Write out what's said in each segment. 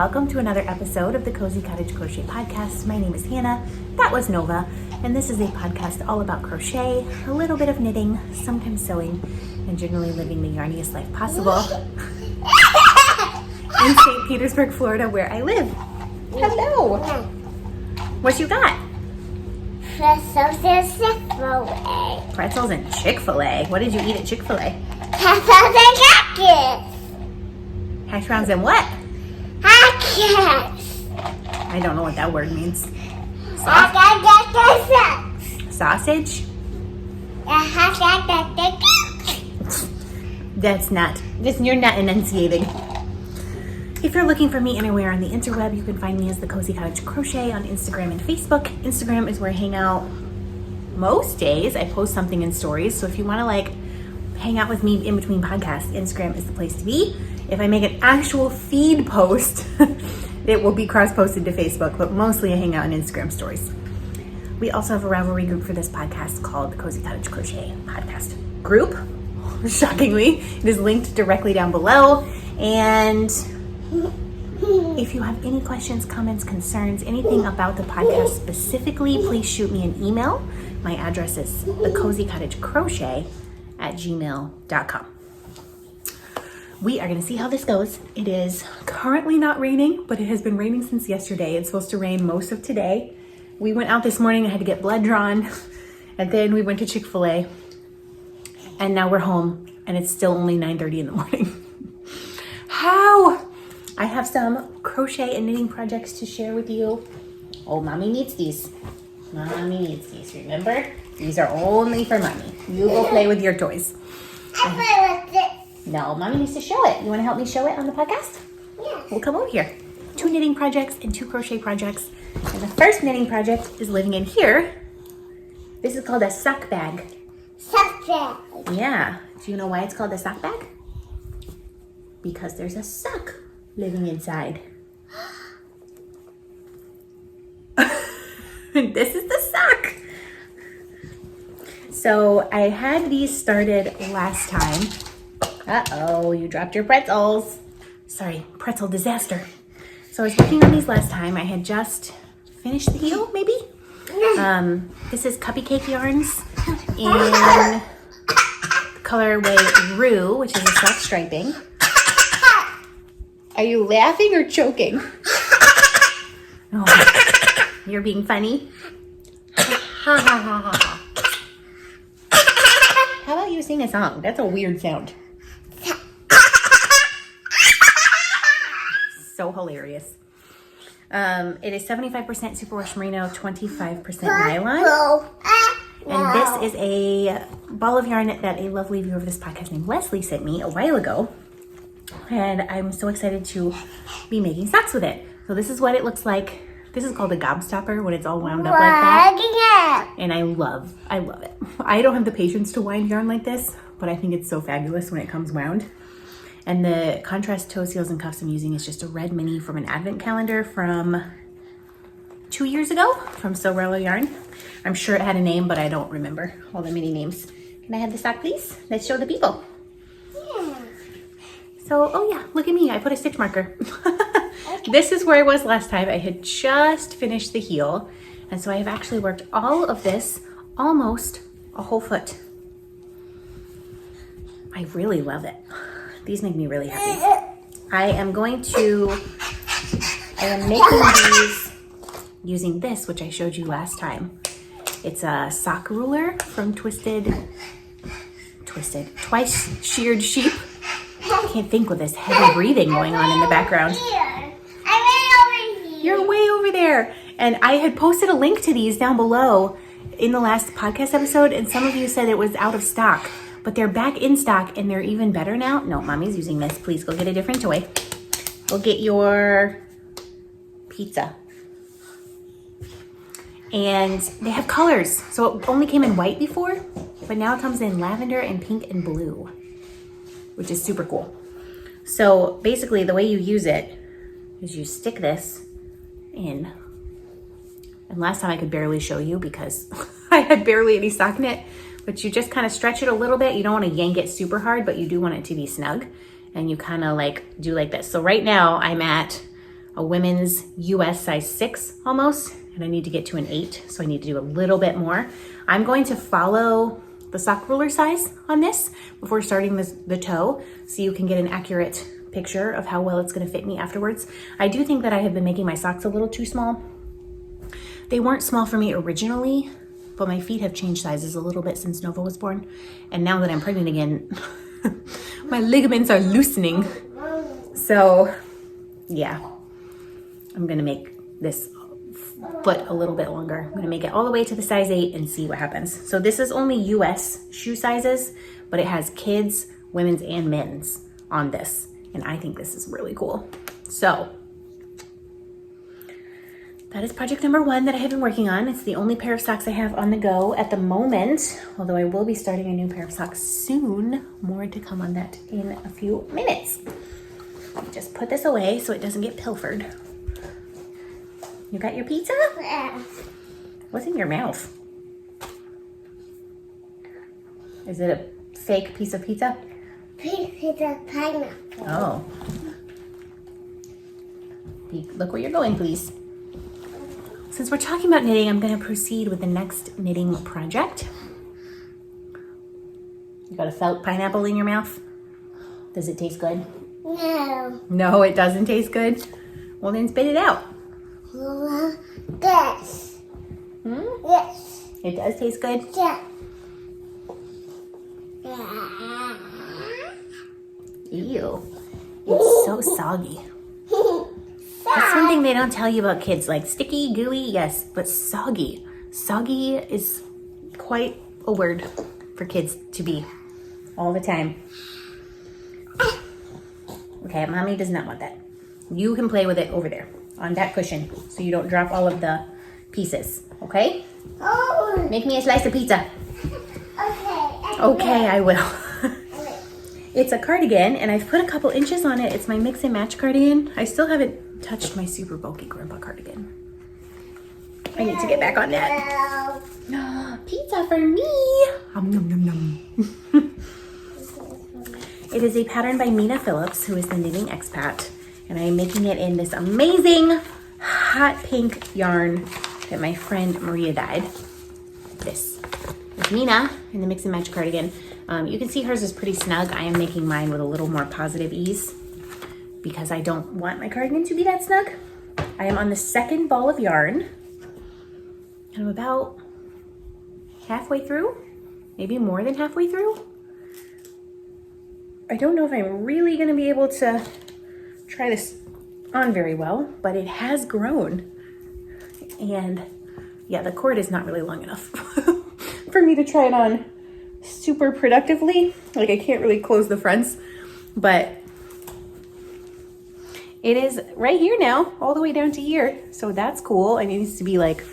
welcome to another episode of the Cozy Cottage Crochet Podcast. My name is Hannah, that was Nova, and this is a podcast all about crochet, a little bit of knitting, sometimes sewing, and generally living the yarniest life possible in St. Petersburg, Florida, where I live. Hello! What you got? Pretzels and Chick-fil-A. Pretzels and Chick-fil-A. What did you eat at Chick-fil-A? Pretzels and crackers. Hash browns and what? Crackers. I don't know what that word means. Sausage? That's not. You're not enunciating. If you're looking for me anywhere on the interweb, you can find me as the Cozy Cottage Crochet on Instagram and Facebook. Instagram is where I hang out most days. I post something in stories. So if you want to hang out with me in between podcasts, Instagram is the place to be. If I make an actual feed post, it will be cross-posted to Facebook, but mostly I hang out in Instagram stories. We also have a Ravelry group for this podcast called the Cozy Cottage Crochet Podcast Group. Shockingly, it is linked directly down below. And if you have any questions, comments, concerns, anything about the podcast specifically, please shoot me an email. My address is thecozycottagecrochet@gmail.com. We are going to see how this goes. It is currently not raining, but it has been raining since yesterday. It's supposed to rain most of today. We went out this morning. I had to get blood drawn, and then we went to Chick-fil-A, and now we're home, and it's still only 9:30 in the morning. How? I have some crochet and knitting projects to share with you. Oh, mommy needs these. Mommy needs these, remember? These are only for mommy. You go play with your toys. I play with it. No, mommy needs to show it. You want to help me show it on the podcast? Yeah. We'll come over here. 2 knitting projects and 2 crochet projects. And the first knitting project is living in here. This is called a sock bag. Sock bag. Yeah. Do you know why it's called a sock bag? Because there's a sock living inside. This is the sock. So I had these started last time. Uh-oh, you dropped your pretzels. Sorry, pretzel disaster. So I was working on these last time. I had just finished the heel, maybe? This is Cuppy Cake yarns in colorway Rue, which is a self striping. Are you laughing or choking? Oh, you're being funny. Ha ha ha ha ha. How about you sing a song? That's a weird sound. So hilarious. It is 75% superwash merino, 25% nylon. And this is a ball of yarn that a lovely viewer of this podcast named Leslie sent me a while ago. And I'm so excited to be making socks with it. So this is what it looks like. This is called a gobstopper when it's all wound up like that. And I love it. I don't have the patience to wind yarn like this, but I think it's so fabulous when it comes wound. And the contrast toe seals and cuffs I'm using is just a red mini from an advent calendar from 2 years ago from Sorello Yarn. I'm sure it had a name, but I don't remember all the mini names. Can I have the sock, please? Let's show the people. Yeah. So, oh yeah, look at me. I put a stitch marker. Okay. This is where I was last time. I had just finished the heel. And so I have actually worked all of this almost a whole foot. I really love it. These make me really happy. I am making these using this, which I showed you last time. It's a sock ruler from Twice Sheared Sheep. I can't think with this heavy breathing going on in the background. I'm way over here. You're way over there. And I had posted a link to these down below in the last podcast episode, and some of you said it was out of stock. But they're back in stock and they're even better now. No, mommy's using this. Please go get a different toy. Go get your pizza. And they have colors. So it only came in white before, but now it comes in lavender and pink and blue, which is super cool. So basically the way you use it is you stick this in. And last time I could barely show you because I had barely any sock knit. But you just kind of stretch it a little bit. You don't want to yank it super hard, but you do want it to be snug. And you kind of do like this. So right now I'm at a women's US size 6 almost, and I need to get to an 8, so I need to do a little bit more. I'm going to follow the sock ruler size on this before starting the toe, so you can get an accurate picture of how well it's gonna fit me afterwards. I do think that I have been making my socks a little too small. They weren't small for me originally, but my feet have changed sizes a little bit since Nova was born. And now that I'm pregnant again, my ligaments are loosening. So yeah, I'm gonna make this foot a little bit longer. I'm gonna make it all the way to the size 8 and see what happens. So this is only US shoe sizes, but it has kids, women's, and men's on this. And I think this is really cool. So that is project number 1 that I have been working on. It's the only pair of socks I have on the go at the moment, although I will be starting a new pair of socks soon. More to come on that in a few minutes. Just put this away so it doesn't get pilfered. You got your pizza? Yeah. What's in your mouth? Is it a fake piece of pizza? Piece of pineapple. Oh. Look where you're going, please. Since we're talking about knitting, I'm going to proceed with the next knitting project. You got a felt pineapple in your mouth? Does it taste good? No. No, it doesn't taste good? Well, then spit it out. Yes. Yes. It does taste good? Yeah. Ew. It's so soggy. That's one thing they don't tell you about kids, like sticky, gooey, yes, but soggy. Soggy is quite a word for kids to be all the time. Okay, mommy does not want that. You can play with it over there on that cushion so you don't drop all of the pieces, okay? Oh. Make me a slice of pizza. Okay. Okay, I will. It's a cardigan, and I've put a couple inches on it. It's my mix and match cardigan. I still haven't touched my super bulky grandpa cardigan. I need to get back on that. Pizza for me. Nom, nom, nom. It is a pattern by Mina Phillips, who is the knitting expat, and I am making it in this amazing hot pink yarn that my friend Maria dyed. This is Mina in the mix and match cardigan. You can see hers is pretty snug. I am making mine with a little more positive ease because I don't want my cardigan to be that snug. I am on the second ball of yarn. I'm about halfway through, maybe more than halfway through. I don't know if I'm really gonna be able to try this on very well, but it has grown. And yeah, the cord is not really long enough for me to try it on super productively. Like I can't really close the fronts, but it is right here now, all the way down to here. So that's cool. It needs to be like,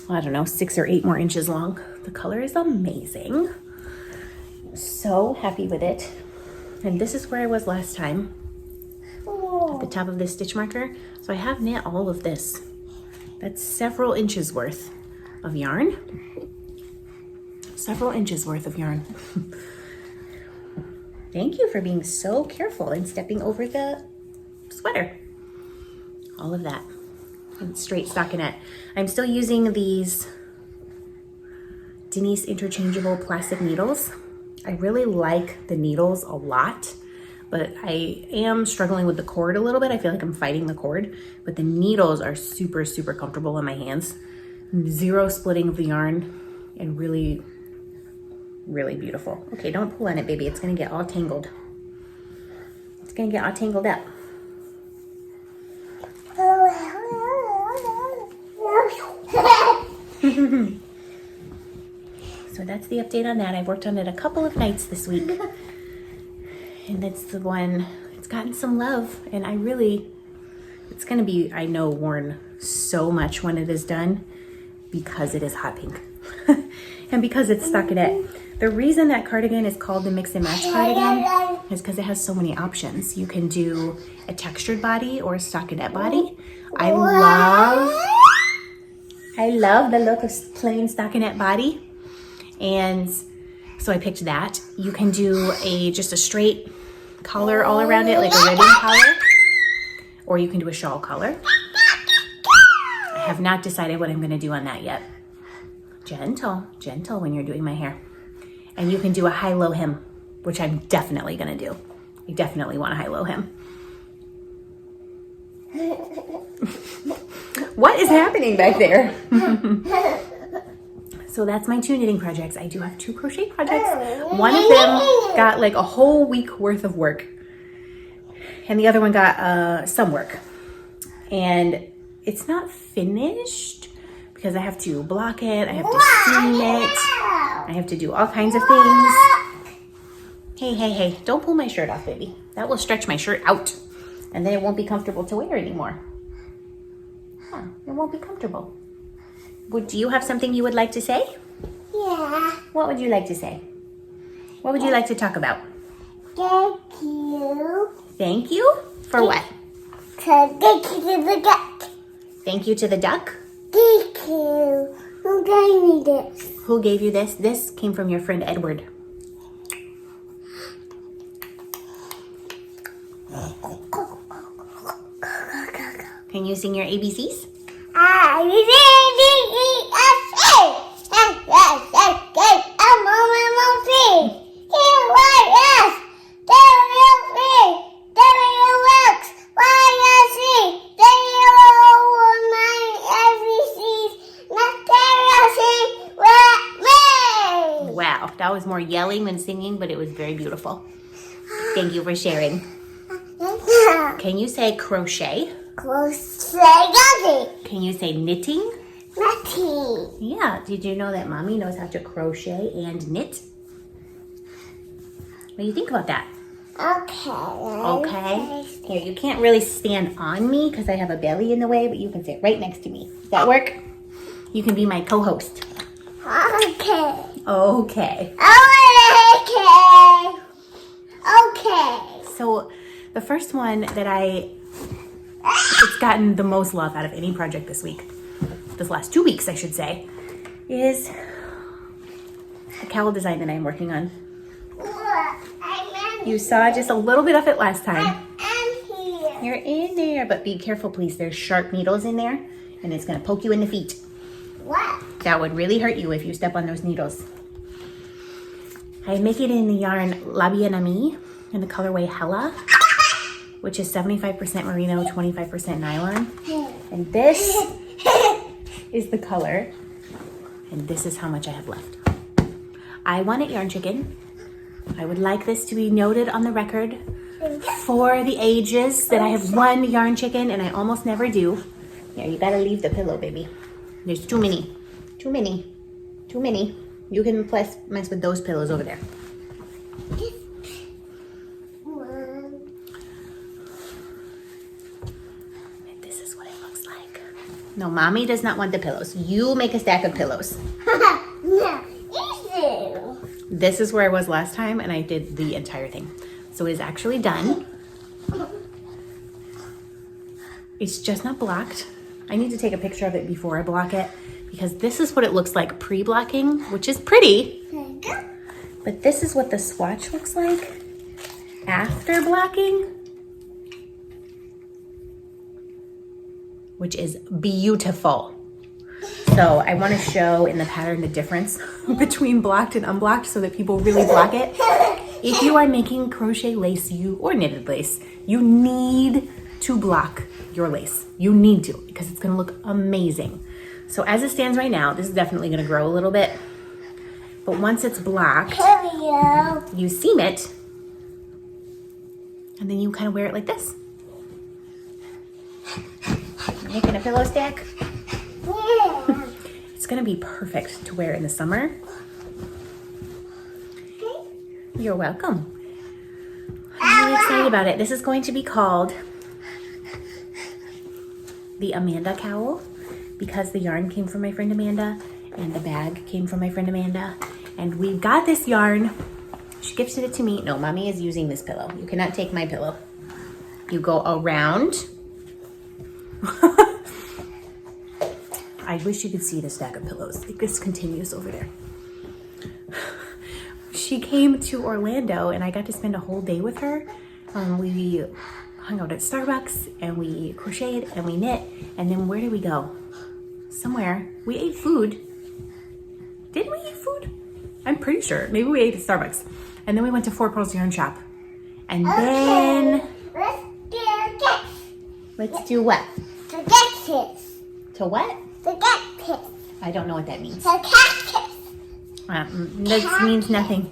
I don't know, 6 or 8 more inches long. The color is amazing. So happy with it. And this is where I was last time, at the top of this stitch marker. So I have knit all of this. That's several inches worth of yarn. Several inches worth of yarn. Thank you for being so careful and stepping over the sweater. All of that. And straight stockinette. I'm still using these Denise interchangeable plastic needles. I really like the needles a lot, but I am struggling with the cord a little bit. I feel like I'm fighting the cord, but the needles are super, super comfortable in my hands. Zero splitting of the yarn and really, really beautiful. Okay, don't pull on it, baby. It's gonna get all tangled. It's gonna get all tangled up. So that's the update on that. I worked on it a couple of nights this week. And that's the one, it's gotten some love. And I really, it's gonna be, I know, worn so much when it is done because it is hot pink. And because it's stockinette. The reason that cardigan is called the mix and match cardigan is because it has so many options. You can do a textured body or a stockinette body. I love the look of plain stockinette body. And so I picked that. You can do just a straight collar all around it, like a ribbon collar. or you can do a shawl collar. I have not decided what I'm gonna do on that yet. Gentle, gentle when you're doing my hair. And you can do a high-low hem, which I'm definitely gonna do. I definitely want a high-low hem. What is happening back there? So that's my 2 knitting projects. I do have 2 crochet projects. One of them got like a whole week worth of work, and the other one got some work. And it's not finished because I have to block it, I have to seam it, I have to do all kinds of things. Hey, hey, hey, don't pull my shirt off, baby. That will stretch my shirt out, and then it won't be comfortable to wear anymore. Huh, it won't be comfortable. Do you have something you would like to say? Yeah. What would you like to say? What would you like to talk about? Thank you. Thank you? For what? Thank you to the duck. Thank you to the duck? Thank you. Who gave me this? Who gave you this? This came from your friend Edward. Can you sing your ABCs? Wow, that was more yelling than singing, but it was very beautiful. Thank you for sharing. Can you say crochet? Crochet. Can you say knitting? Nothing. Yeah, did you know that Mommy knows how to crochet and knit? What do you think about that? Okay. Okay. Here, you can't really stand on me because I have a belly in the way, but you can sit right next to me. Does that work? You can be my co-host. Okay. Okay. Okay. So the first one that it's gotten the most love out of any project this week, this last 2 weeks, I should say, is a cowl design that I'm working on. You saw just a little bit of it last time. I'm here. You're in there, but be careful, please. There's sharp needles in there, and it's gonna poke you in the feet. What? That would really hurt you if you step on those needles. I make it in the yarn La Bien Amie in the colorway Hella, which is 75% merino, 25% nylon. And this is the color, and this is how much I have left. I want it yarn chicken. I would like this to be noted on the record for the ages that I have one yarn chicken and I almost never do. Yeah, you gotta leave the pillow, baby. There's too many. Too many. Too many. You can mess with those pillows over there. This is what it looks like. No, Mommy does not want the pillows. You make a stack of pillows. No, you. This is where I was last time and I did the entire thing. So it is actually done. It's just not blocked. I need to take a picture of it before I block it because this is what it looks like pre-blocking, which is pretty. But this is what the swatch looks like after blocking, which is beautiful. So I want to show in the pattern the difference between blocked and unblocked so that people really block it. If you are making crochet lace or knitted lace, you need to block your lace. You need to, because it's going to look amazing. So as it stands right now, this is definitely going to grow a little bit. But once it's blocked, you seam it, and then you kind of wear it like this. Making a pillow stack. Yeah. It's gonna be perfect to wear in the summer. You're welcome. I'm really excited about it. This is going to be called the Amanda cowl because the yarn came from my friend Amanda and the bag came from my friend Amanda. And we got this yarn. She gifted it to me. No, Mommy is using this pillow. You cannot take my pillow. You go around. I wish you could see the stack of pillows. Like this continues over there. She came to Orlando and I got to spend a whole day with her. We hung out at Starbucks and we crocheted and we knit. And then where did we go? Somewhere. We ate food. Did we eat food? I'm pretty sure. Maybe we ate at Starbucks. And then we went to Four Pearls Yarn Shop. And then... Let's do this. Let's do what? To get this. To what? To get this. I don't know what that means. To catch this. That means nothing.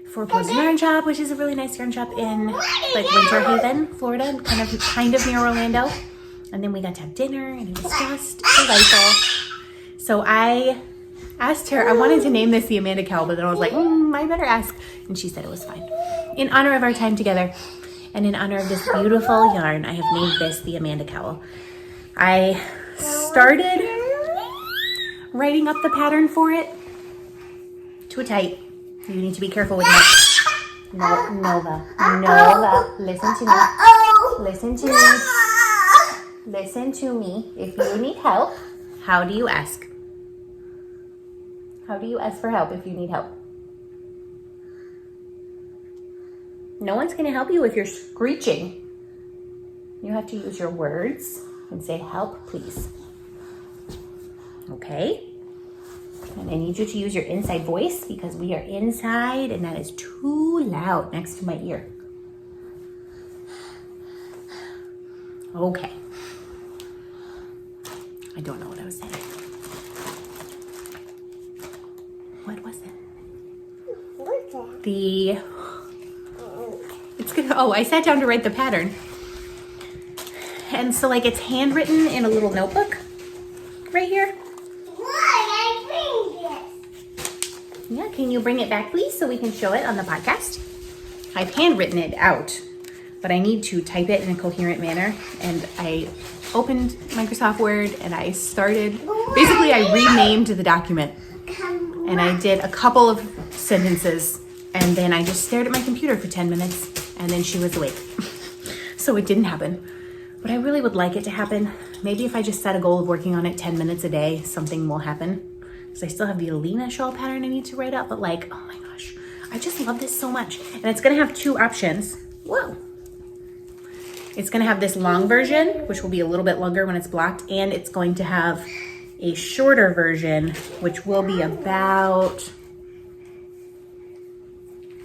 Four Pearls Yarn Shop, which is a really nice yarn shop in like Winter Haven, Florida, kind of near Orlando. And then we got to have dinner and it was just delightful. So I asked her, I wanted to name this the Amanda Cowl, but then I was like, I better ask. And she said it was fine. In honor of our time together and in honor of this beautiful yarn, I have named this the Amanda Cowl. I started writing up the pattern for it. Too tight. You need to be careful with that. Nova, listen to me. Listen to me. Listen to me. If you need help, how do you ask? How do you ask for help if you need help? No one's going to help you if you're screeching. You have to use your words and say, help, please. Okay? And I need you to use your inside voice because we are inside and that is too loud next to my ear. Okay. I don't know what I was saying. What was it? What's that? I sat down to write the pattern. And so like it's handwritten in a little notebook right here. Yeah, can you bring it back, please, so we can show it on the podcast? I've handwritten it out, but I need to type it in a coherent manner. And I opened Microsoft Word and I started, basically I renamed the document. And I did a couple of sentences and then I just stared at my computer for 10 minutes and then she was awake. So it didn't happen. But I really would like it to happen. Maybe if I just set a goal of working on it 10 minutes a day, something will happen. So I still have the Alina shawl pattern I need to write up, but like, oh my gosh, I just love this so much. And it's gonna have two options. Whoa. It's gonna have this long version, which will be a little bit longer when it's blocked, and it's going to have a shorter version, which will be about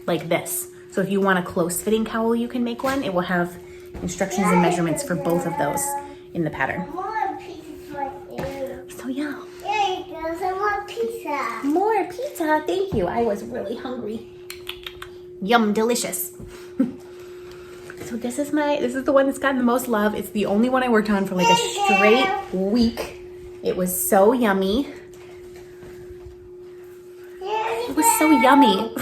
like this. So if you want a close fitting cowl, you can make one. It will have instructions and measurements for both of those in the pattern. More pieces right there. So yeah. There you go, some more pizza. More pizza, thank you. I was really hungry. Yum, delicious. So this is the one that's gotten the most love. It's the only one I worked on for like a straight week. It was so yummy. It was so yummy.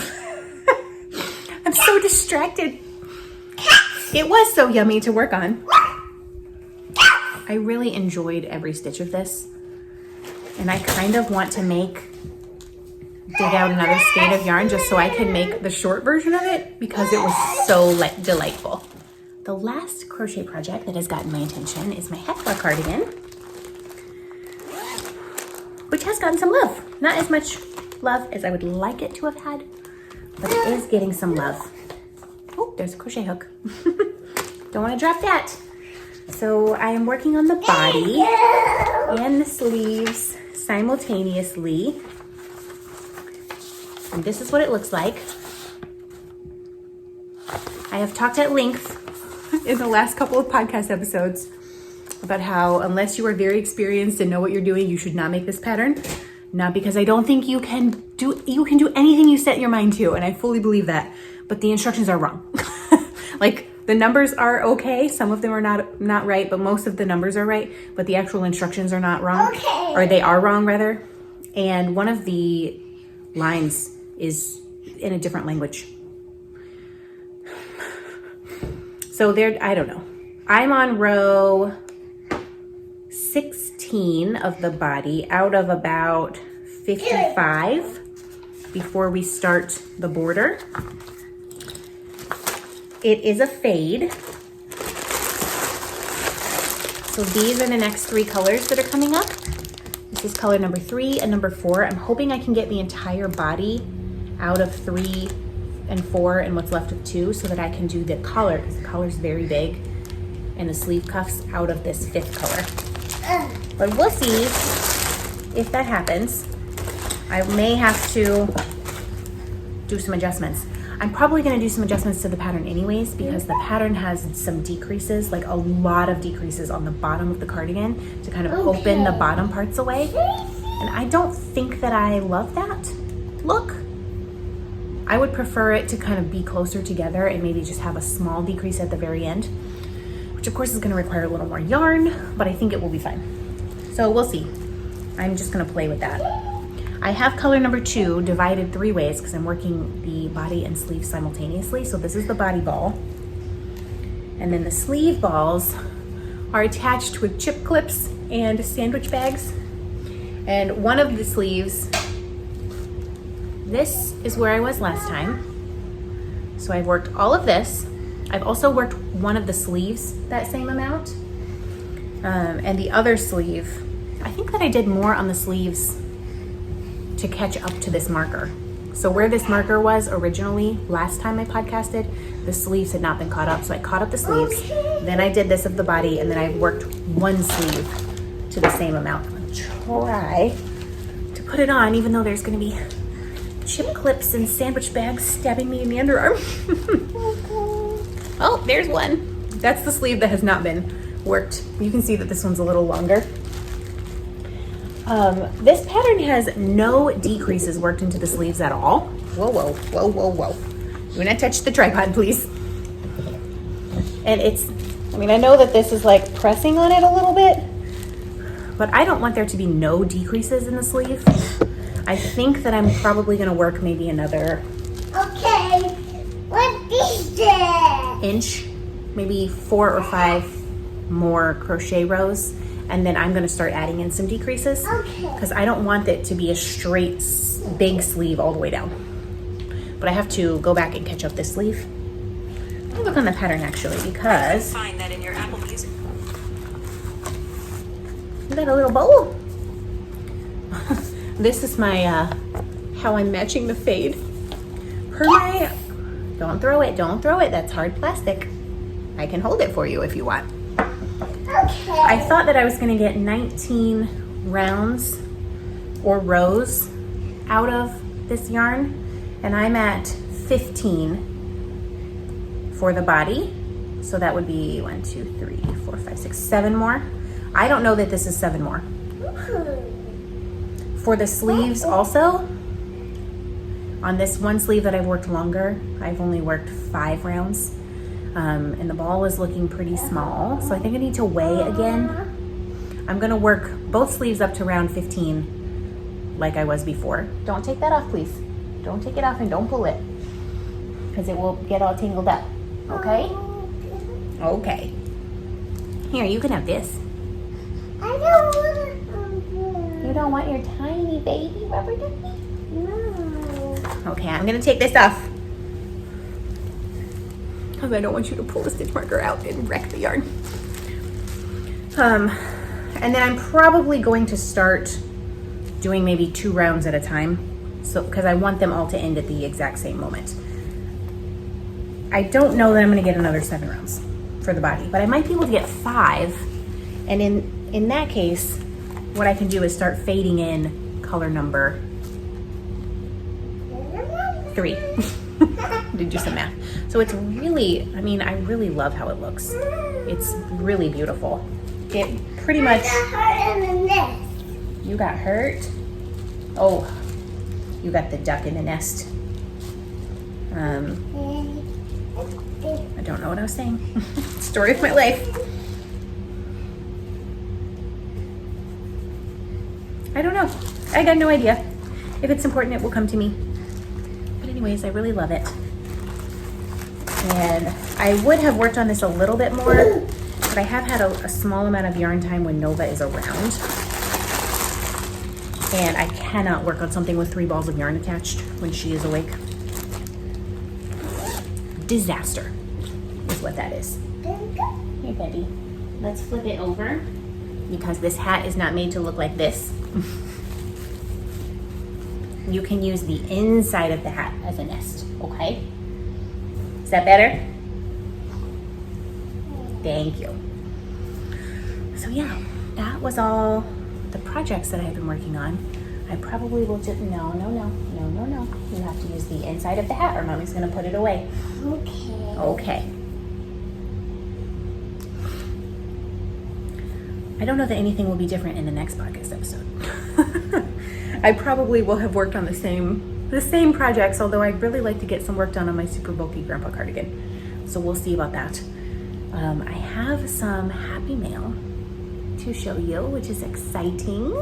I'm so distracted. It was so yummy to work on. I really enjoyed every stitch of this. And I kind of want to dig out another skein of yarn just so I can make the short version of it because it was so delightful. The last crochet project that has gotten my attention is my Hecla cardigan, which has gotten some love. Not as much love as I would like it to have had, but it is getting some love. Oh, there's a crochet hook. Don't want to drop that. So I am working on the body and the sleeves simultaneously. And this is what it looks like. I have talked at length in the last couple of podcast episodes about how unless you are very experienced and know what you're doing, you should not make this pattern. Not because I don't think you can do anything you set your mind to, and I fully believe that, but the instructions are wrong. Like the numbers are okay, some of them are not right, but most of the numbers are right, but the actual instructions are not wrong. Okay. Or they are wrong rather. And one of the lines is in a different language. So I don't know. I'm on row 16 of the body out of about 55 before we start the border. It is a fade. So these are the next 3 colors that are coming up. This is color number 3 and number 4. I'm hoping I can get the entire body out of 3 and 4 and what's left of 2 so that I can do the collar, because the collar's very big, and the sleeve cuffs out of this 5th color. But we'll see if that happens. I may have to do some adjustments. I'm probably gonna do some adjustments to the pattern anyways, because the pattern has some decreases, like a lot of decreases on the bottom of the cardigan to kind of open the bottom parts away. And I don't think that I love that look. I would prefer it to kind of be closer together and maybe just have a small decrease at the very end, which of course is gonna require a little more yarn, but I think it will be fine. So we'll see. I'm just gonna play with that. I have color number 2 divided 3 ways because I'm working the body and sleeve simultaneously. So this is the body ball. And then the sleeve balls are attached with chip clips and sandwich bags. And one of the sleeves, this is where I was last time. So I've worked all of this. I've also worked one of the sleeves that same amount. And the other sleeve, I think that I did more on the sleeves to catch up to this marker. So where this marker was originally last time I podcasted, the sleeves had not been caught up. So I caught up the sleeves, then I did this of the body, and then I worked one sleeve to the same amount. I'll try to put it on, even though there's gonna be chip clips and sandwich bags stabbing me in the underarm. Oh, there's one. That's the sleeve that has not been worked. You can see that this one's a little longer. This pattern has no decreases worked into the sleeves at all. Whoa, whoa, whoa, whoa, whoa. Do not touch the tripod, please. And it's, I mean, I know that this is like pressing on it a little bit, but I don't want there to be no decreases in the sleeve. I think that I'm probably gonna work maybe another what is that? inch, maybe 4 or 5 more crochet rows. And then I'm gonna start adding in some decreases because I don't want it to be a straight big sleeve all the way down. But I have to go back and catch up this sleeve. Let me look on the pattern actually, because find that in your Apple Music. you got a little bowl. This is my how I'm matching the fade. Per my, don't throw it, that's hard plastic. I can hold it for you if you want. I thought that I was gonna get 19 rounds or rows out of this yarn, and I'm at 15 for the body. So that would be 1, 2, 3, 4, 5, 6, 7 more. I don't know that this is 7 more. For the sleeves also, on this one sleeve that I've worked longer, I've only worked 5 rounds. And the ball is looking pretty small, so I think I need to weigh again. I'm gonna work both sleeves up to round 15 like I was before. Don't take that off, please. Don't take it off and don't pull it, because it will get all tangled up, okay? Okay. Here, you can have this. I don't want You don't want your tiny baby rubber ducky? No. Okay, I'm gonna take this off, because I don't want you to pull the stitch marker out and wreck the yarn. And then I'm probably going to start doing maybe 2 rounds at a time, so because I want them all to end at the exact same moment. I don't know that I'm gonna get another 7 rounds for the body, but I might be able to get 5. And in that case, what I can do is start fading in color number 3. To do some math. So it's really, I mean, I really love how it looks. It's really beautiful. It pretty much, I got hurt in the nest. you got hurt? Oh, you got the duck in the nest. I don't know what I was saying. Story of my life. I don't know. I got no idea. If it's important, it will come to me. But anyways, I really love it. And I would have worked on this a little bit more, but I have had a small amount of yarn time when Nova is around. And I cannot work on something with 3 balls of yarn attached when she is awake. Disaster is what that is. Here, Betty. Let's flip it over, because this hat is not made to look like this. you can use the inside of the hat as a nest, okay? Is that better? Thank you. So yeah, that was all the projects that I've been working on. I probably will just, no. You have to use the inside of the hat or Mommy's gonna put it away. Okay. Okay. I don't know that anything will be different in the next podcast episode. I probably will have worked on the same projects, although I'd really like to get some work done on my super bulky grandpa cardigan. So we'll see about that. I have some happy mail to show you, which is exciting.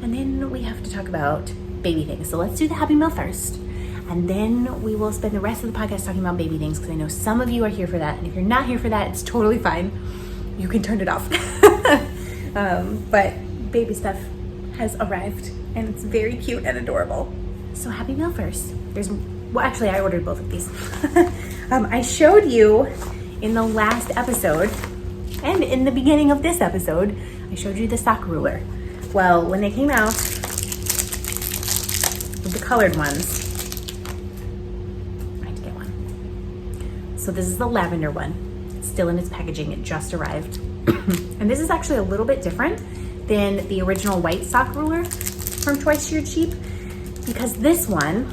And then we have to talk about baby things. So let's do the happy mail first. And then we will spend the rest of the podcast talking about baby things, because I know some of you are here for that. And if you're not here for that, it's totally fine. You can turn it off. But baby stuff has arrived and it's very cute and adorable. So happy mail first. Well, actually I ordered both of these. I showed you in the last episode and in the beginning of this episode, I showed you the sock ruler. Well, when they came out with the colored ones, I had to get one. So this is the lavender one. It's still in its packaging. It just arrived. And this is actually a little bit different than the original white sock ruler from Twice Sheared Sheep, because this one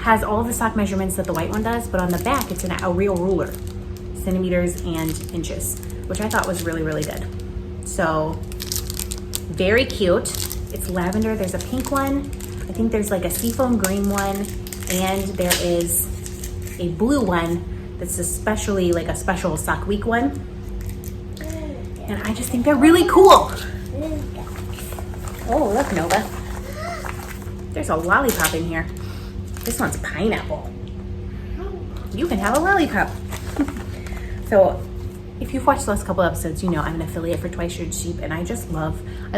has all the sock measurements that the white one does, but on the back it's a real ruler, centimeters and inches, which I thought was really, really good. So very cute. It's lavender. There's a pink one. I think there's like a seafoam green one, and there is a blue one that's especially like a special sock week one. And I just think they're really cool. Oh, look, Nova. There's a lollipop in here. This one's pineapple. You can have a lollipop. So if you've watched the last couple episodes, you know I'm an affiliate for Twice Sheared Sheep, and I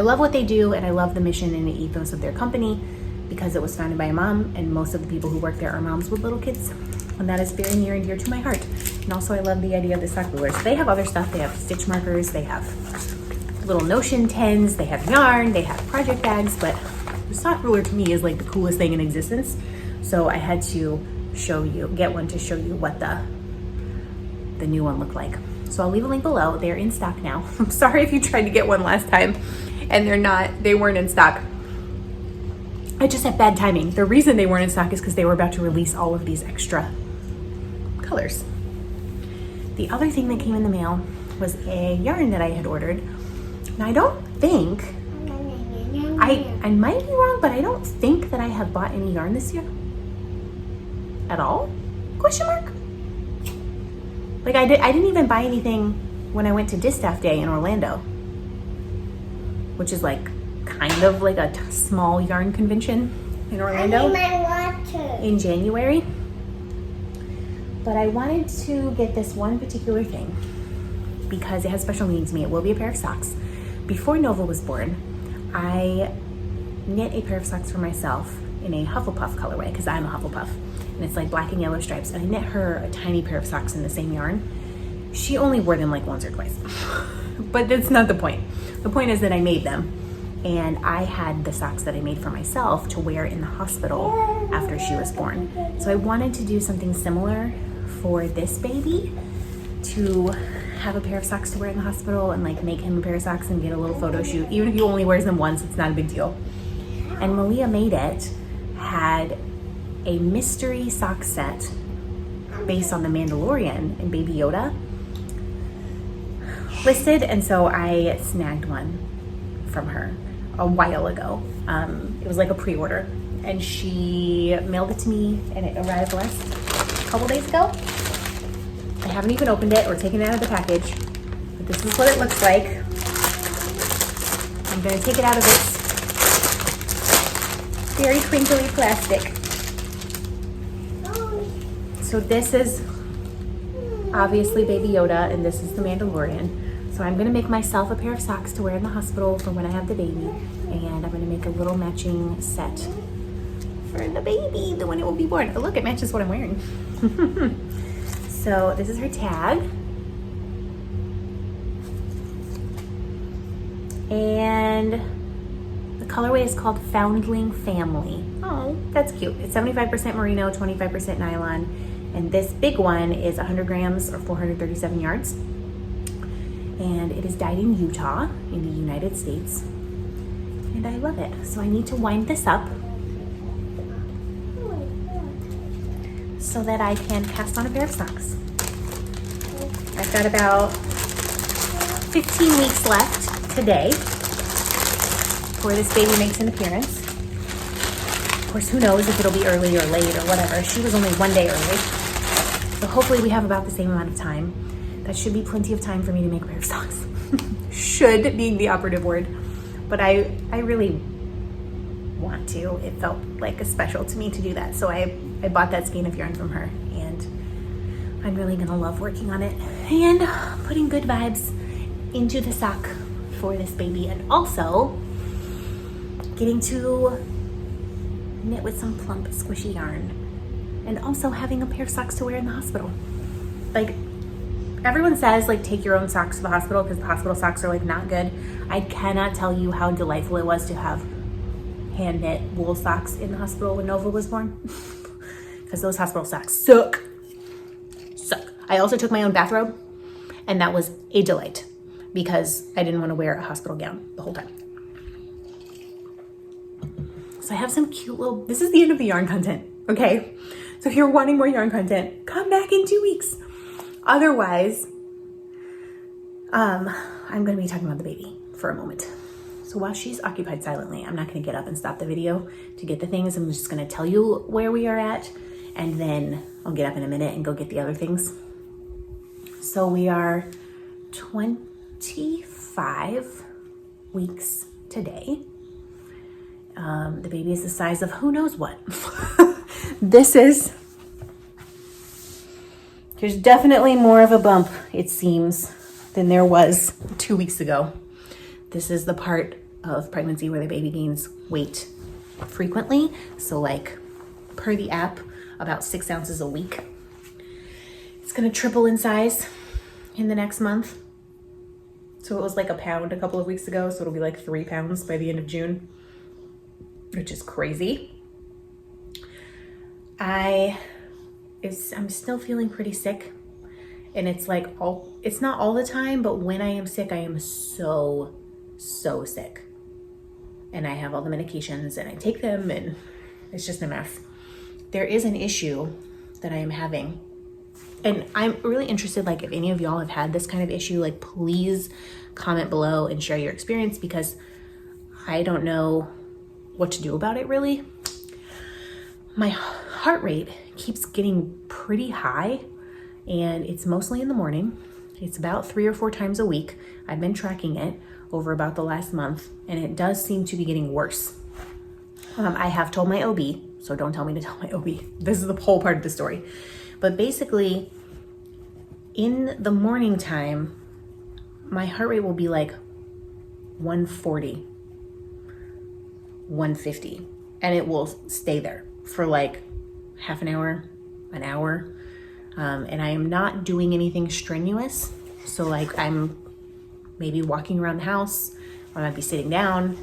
love what they do, and I love the mission and the ethos of their company, because it was founded by a mom, and most of the people who work there are moms with little kids, and that is very near and dear to my heart. And also I love the idea of the sock rulers. They have other stuff. They have stitch markers, they have little notion tins, they have yarn, they have project bags, but the sock ruler to me is like the coolest thing in existence. So I had to get one to show you what the new one looked like. So I'll leave a link below. They're in stock now. I'm sorry if you tried to get one last time and they weren't in stock. I just had bad timing. The reason they weren't in stock is because they were about to release all of these extra colors. The other thing that came in the mail was a yarn that I had ordered. Now I don't think, I might be wrong, but I don't think that I have bought any yarn this year. At all? Question mark? Like I didn't even buy anything when I went to Distaff Day in Orlando, which is like kind of like a small yarn convention in Orlando in January. But I wanted to get this one particular thing because it has special meaning to me. It will be a pair of socks. Before Nova was born, I knit a pair of socks for myself in a Hufflepuff colorway, because I'm a Hufflepuff, and it's like black and yellow stripes, and I knit her a tiny pair of socks in the same yarn. She only wore them like once or twice, but that's not the point. The point is that I made them, and I had the socks that I made for myself to wear in the hospital after she was born. So I wanted to do something similar for this baby, to have a pair of socks to wear in the hospital and like make him a pair of socks and get a little photo shoot. Even if he only wears them once, it's not a big deal. And Malia made it, had a mystery sock set based on the Mandalorian and Baby Yoda listed, and so I snagged one from her a while ago. It was like a pre-order, and she mailed it to me, and it arrived a couple days ago. I haven't even opened it or taken it out of the package, but this is what it looks like. I'm gonna take it out of its very crinkly plastic. So this is obviously Baby Yoda, and this is the Mandalorian. So I'm gonna make myself a pair of socks to wear in the hospital for when I have the baby, and I'm gonna make a little matching set for the baby, the one it will be born. Oh, look, it matches what I'm wearing. So this is her tag. And the colorway is called Foundling Family. Oh, that's cute. It's 75% merino, 25% nylon. And this big one is 100 grams or 437 yards. And it is dyed in Utah in the United States. And I love it. So I need to wind this up so that I can cast on a pair of socks. I've got about 15 weeks left today before this baby makes an appearance. Of course, who knows if it'll be early or late or whatever. She was only 1 day early. So hopefully we have about the same amount of time. That should be plenty of time for me to make a pair of socks. Should being the operative word. But I really want to. It felt like a special to me to do that. So I bought that skein of yarn from her, and I'm really gonna love working on it and putting good vibes into the sock for this baby, and also getting to knit with some plump squishy yarn, and also having a pair of socks to wear in the hospital. Like, everyone says like take your own socks to the hospital because the hospital socks are like not good. I cannot tell you how delightful it was to have hand knit wool socks in the hospital when Nova was born. Because those hospital socks suck. I also took my own bathrobe, and that was a delight because I didn't want to wear a hospital gown the whole time. So I have some cute little, this is the end of the yarn content, okay? So if you're wanting more yarn content, come back in 2 weeks. Otherwise, I'm going to be talking about the baby for a moment. So while she's occupied silently, I'm not going to get up and stop the video to get the things. I'm just going to tell you where we are at, and then I'll get up in a minute and go get the other things. So we are 25 weeks today. The baby is the size of who knows what. There's definitely more of a bump, it seems, than there was 2 weeks ago. This is the part of pregnancy where the baby gains weight frequently. So like per the app, about 6 ounces a week. It's gonna triple in size in the next month. So it was like a pound a couple of weeks ago. So it'll be like 3 pounds by the end of June, which is crazy. I'm still feeling pretty sick, and it's like it's not all the time, but when I am sick, I am so sick, and I have all the medications and I take them, and it's just a mess. There is an issue that I am having, and I'm really interested, like if any of y'all have had this kind of issue, like please comment below and share your experience, because I don't know what to do about it really. My heart rate keeps getting pretty high, and it's mostly in the morning. It's about 3 or 4 times a week. I've been tracking it over about the last month, and it does seem to be getting worse. I have told my OB, so don't tell me to tell my OB. This is the whole part of the story. But basically, in the morning time, my heart rate will be like 140, 150, and it will stay there for like half an hour, an hour. And I am not doing anything strenuous. So like I'm maybe walking around the house, or I might be sitting down.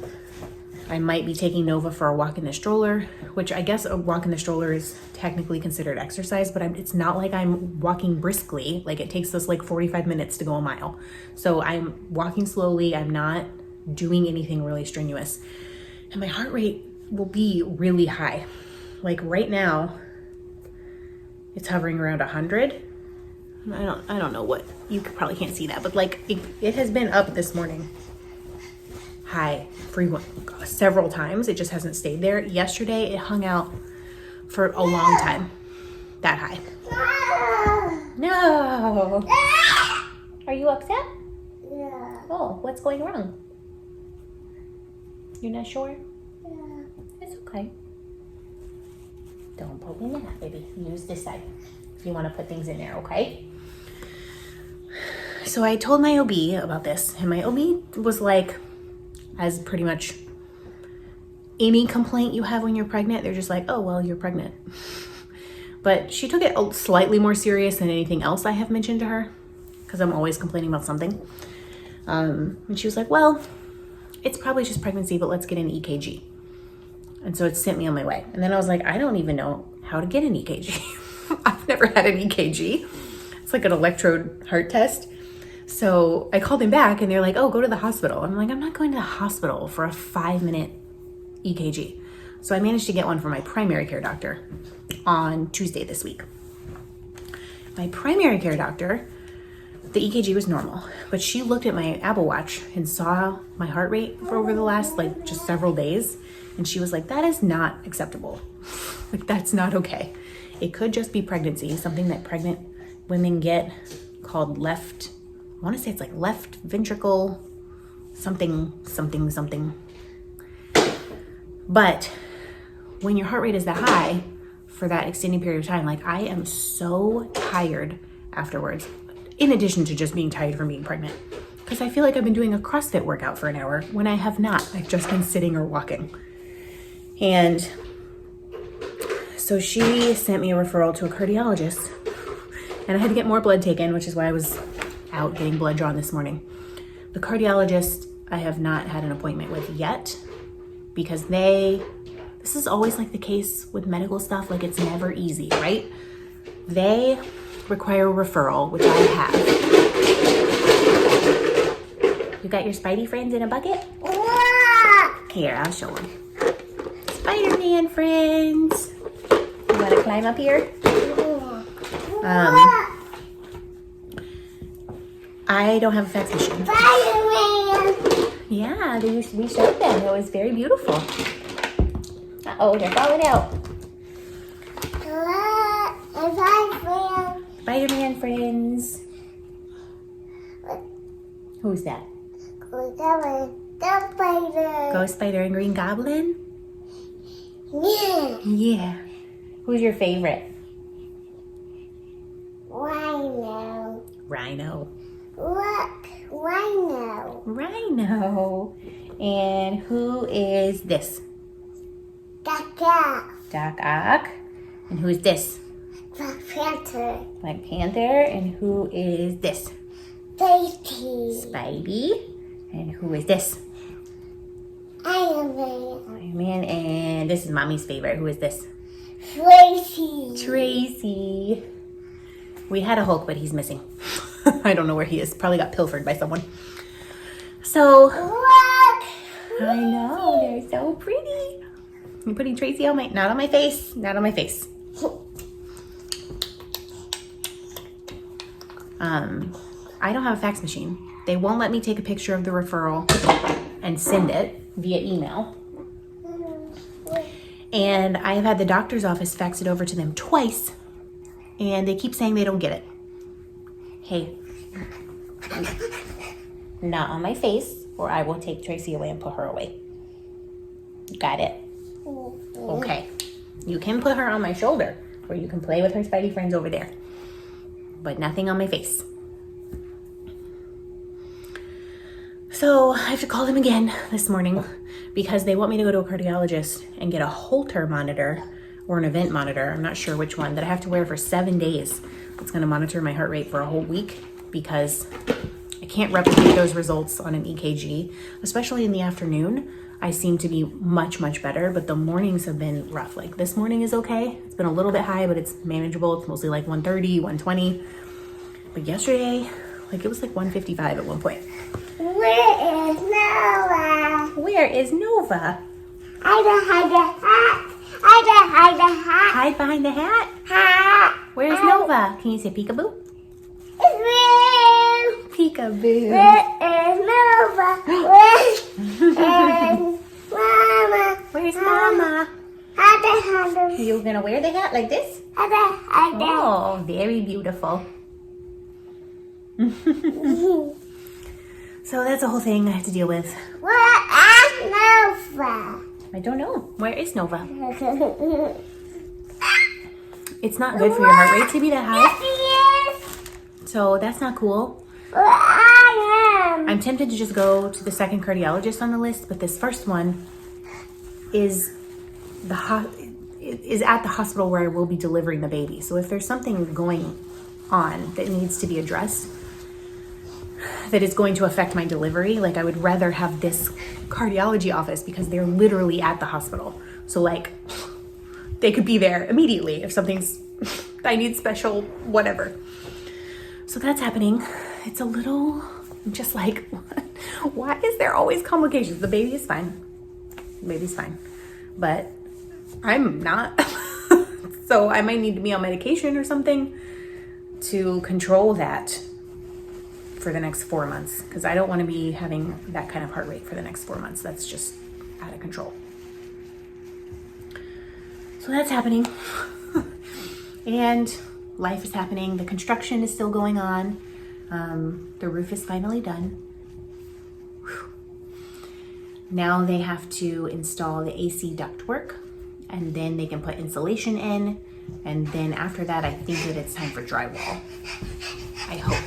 I might be taking Nova for a walk in the stroller, which I guess a walk in the stroller is technically considered exercise, but it's not like I'm walking briskly. Like it takes us like 45 minutes to go a mile. So I'm walking slowly. I'm not doing anything really strenuous. And my heart rate will be really high. Like right now, it's hovering around 100. I don't know what, you probably can't see that, but like it has been up this morning. High, frequent, several times. It just hasn't stayed there. Yesterday, it hung out for a long time. That high. No. Are you upset? Yeah. Oh, what's going wrong? You're not sure? Yeah. It's okay. Don't poke me in the hat, baby. Use this side if you want to put things in there, okay? So I told my OB about this, and my OB was like, as pretty much any complaint you have when you're pregnant, they're just like, oh, well, you're pregnant. But she took it slightly more serious than anything else I have mentioned to her, because I'm always complaining about something. And she was like, well, it's probably just pregnancy, but let's get an EKG. And so it sent me on my way. And then I was like, I don't even know how to get an EKG. I've never had an EKG. It's like an electrode heart test. So I called him back and they're like, oh, go to the hospital. I'm like, I'm not going to the hospital for a 5-minute EKG. So I managed to get one from my primary care doctor on Tuesday this week. My primary care doctor, the EKG was normal, but she looked at my Apple Watch and saw my heart rate for over the last like just several days. And she was like, that is not acceptable. Like, that's not okay. It could just be pregnancy, something that pregnant women get called left, I want to say it's like left ventricle, something. But when your heart rate is that high for that extended period of time, like I am so tired afterwards, in addition to just being tired from being pregnant, because I feel like I've been doing a CrossFit workout for an hour when I have not. I've just been sitting or walking. And so she sent me a referral to a cardiologist, and I had to get more blood taken, which is why I was out getting blood drawn this morning. The cardiologist I have not had an appointment with yet, because this is always like the case with medical stuff, like it's never easy, right? They require a referral, which I have. You got your Spidey friends in a bucket? Here, I'll show them. Spider-Man friends. You want to climb up here? I don't have a fax machine. Spider-Man! Yeah, we showed them. It was very beautiful. Uh-oh, they're falling out. Spider-Man friends. Who's that? Ghost Spider and Green Goblin? Yeah. Yeah. Who's your favorite? Rhino. Rhino. Look, Rhino. Rhino. And who is this? Doc Ock. Doc Ock. And who's this? Black Panther. Black Panther. And who is this? Daisy. Spidey. And who is this? Iron Man. Iron Man. And this is Mommy's favorite. Who is this? Tracy. Tracy. We had a Hulk, but he's missing. I don't know where he is. Probably got pilfered by someone. So, Look. I know, they're so pretty. I'm putting Tracy on not on my face, not on my face. I don't have a fax machine. They won't let me take a picture of the referral and send it via email. And I have had the doctor's office fax it over to them twice, and they keep saying they don't get it. Hey, not on my face, or I will take Tracy away and put her away. Got it? Okay. You can put her on my shoulder, or you can play with her Spidey friends over there, but nothing on my face. So I have to call them again this morning because they want me to go to a cardiologist and get a Holter monitor or an event monitor. I'm not sure which one, that I have to wear for 7 days. It's going to monitor my heart rate for a whole week because I can't replicate those results on an EKG, especially in the afternoon. I seem to be much, much better, but the mornings have been rough. Like this morning is okay. It's been a little bit high, but it's manageable. It's mostly like 130, 120. But yesterday, like it was like 155 at one point. Where is Nova? Where is Nova? Hide the hat. Hide the hat. Hide behind the hat? Hat. Where's Nova? Can you say peekaboo? It's real. Peekaboo. Where is Nova? Where is Mama? Where's Mama? Hide Are you gonna wear the hat like this? the. Oh, very beautiful. So that's a whole thing I have to deal with. Where is Nova? I don't know. Where is Nova? It's not good for your heart rate to be that high. Yes, So that's not cool. where I am. I'm tempted to just go to the second cardiologist on the list, but this first one is is at the hospital where I will be delivering the baby. So if there's something going on that needs to be addressed, that is going to affect my delivery. Like, I would rather have this cardiology office because they're literally at the hospital. So like, they could be there immediately if something's, I need special whatever. So that's happening. It's a little, I'm just like, why is there always complications? The baby is fine. The baby's fine. But I'm not. So I might need to be on medication or something to control that for the next 4 months, because I don't want to be having that kind of heart rate for the next 4 months. That's just out of control. So that's happening. And life is happening. The construction is still going on. The roof is finally done. Whew. Now they have to install the AC ductwork, and then they can put insulation in. And then after that, I think that it's time for drywall. I hope.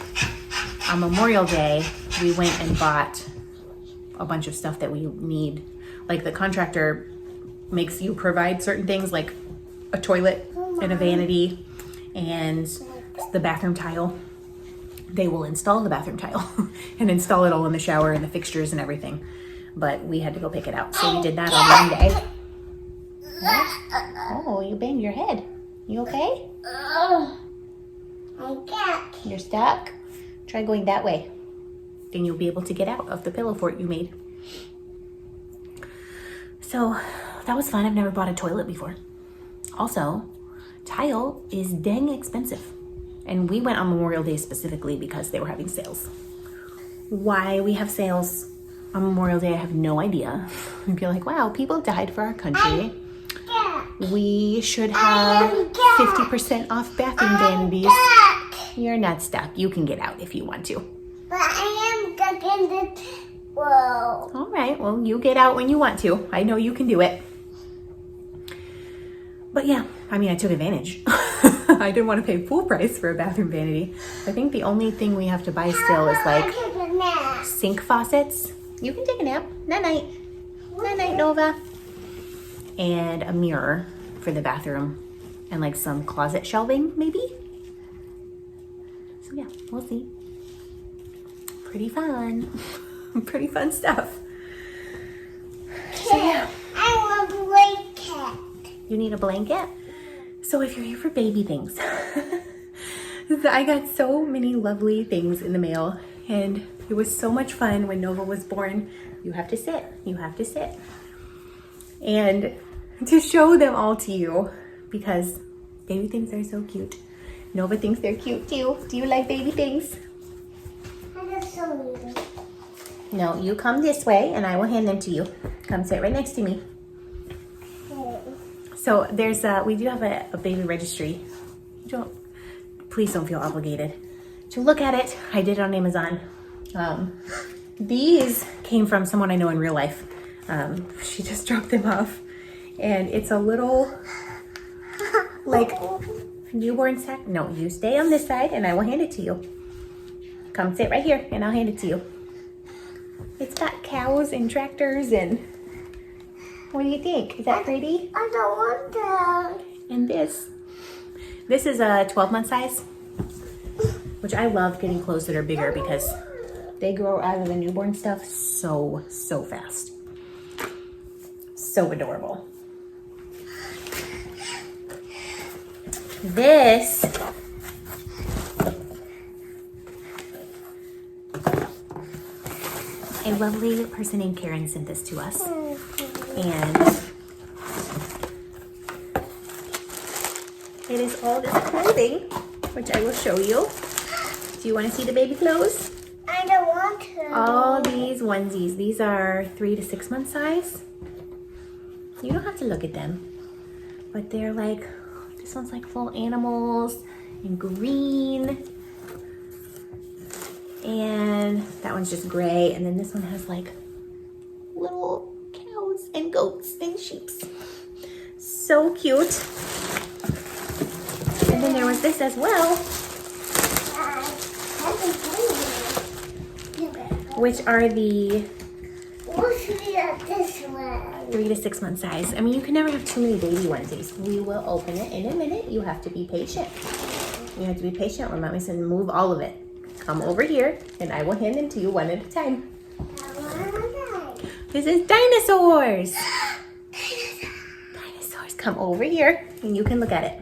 On Memorial Day, we went and bought a bunch of stuff that we need. Like, the contractor makes you provide certain things, like a toilet and a vanity and the bathroom tile. They will install the bathroom tile and install it all in the shower and the fixtures and everything. But we had to go pick it out. So we did that on Monday. Oh, you banged your head. You okay? I can't. You're stuck? Try going that way. Then you'll be able to get out of the pillow fort you made. So that was fun. I've never bought a toilet before. Also, tile is dang expensive. And we went on Memorial Day specifically because they were having sales. Why we have sales on Memorial Day, I have no idea. I'd be like, wow, people died for our country. We should have 50% off bathroom vanities. You're not stuck. You can get out if you want to. But I am stuck in the world. All right, well, you get out when you want to. I know you can do it. But yeah, I mean, I took advantage. I didn't want to pay full price for a bathroom vanity. I think the only thing we have to buy still is like sink faucets. You can take a nap. Night-night. Night-night, Nova. And a mirror for the bathroom. And like some closet shelving, maybe? So yeah, we'll see. Pretty fun. Pretty fun stuff. So yeah. I want a blanket. You need a blanket? So if you're here for baby things, I got so many lovely things in the mail, and it was so much fun when Nova was born. You have to sit. You have to sit. And to show them all to you, because baby things are so cute. Nova thinks they're cute too. Do you like baby things? I just saw them. No, you come this way and I will hand them to you. Come sit right next to me. So there's we do have a baby registry. Please don't feel obligated to look at it. I did it on Amazon. These came from someone I know in real life. She just dropped them off, and it's a little like newborn sack. No, you stay on this side and I will hand it to you. Come sit right here and I'll hand it to you. It's got cows and tractors and what do you think? Is that pretty? I don't want that. And this is a 12-month size, which I love getting clothes that are bigger because they grow out of the newborn stuff so fast. So adorable. This a lovely person named Karen sent this to us. And it is all this clothing, which I will show you. Do you want to see the baby clothes? I don't want to. All these onesies. These are 3 to 6 month size. You don't have to look at them. But they're like, this one's like full animals and green. And that one's just gray. And then this one has like little cows and goats and sheep. So cute. And then there was this as well, which are the this one. 3 to 6 month size. I mean, you can never have too many baby onesies. We will open it in a minute. You have to be patient. You have to be patient when Mommy says move all of it. come over here and I will hand them to you one at a time. This is dinosaurs. Dinosaurs, come over here and you can look at it.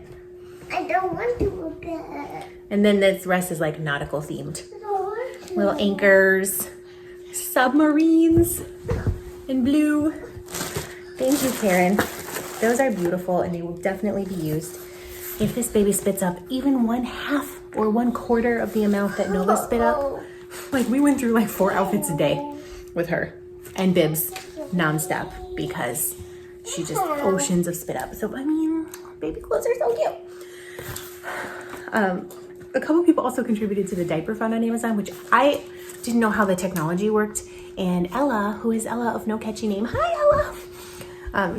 I don't want to look at it. And then this rest is like nautical themed. Little anchors, submarines in blue. Thank you, Karen. Those are beautiful and they will definitely be used. If this baby spits up even 1/2 or 1/4 of the amount that Nova spit up, like we went through like 4 outfits a day with her and Bibs nonstop because she just oceans of spit up. So, I mean, baby clothes are so cute. A couple people also contributed to the Diaper Fund on Amazon, which I didn't know how the technology worked. And Ella, who is Ella of no catchy name, hi Ella!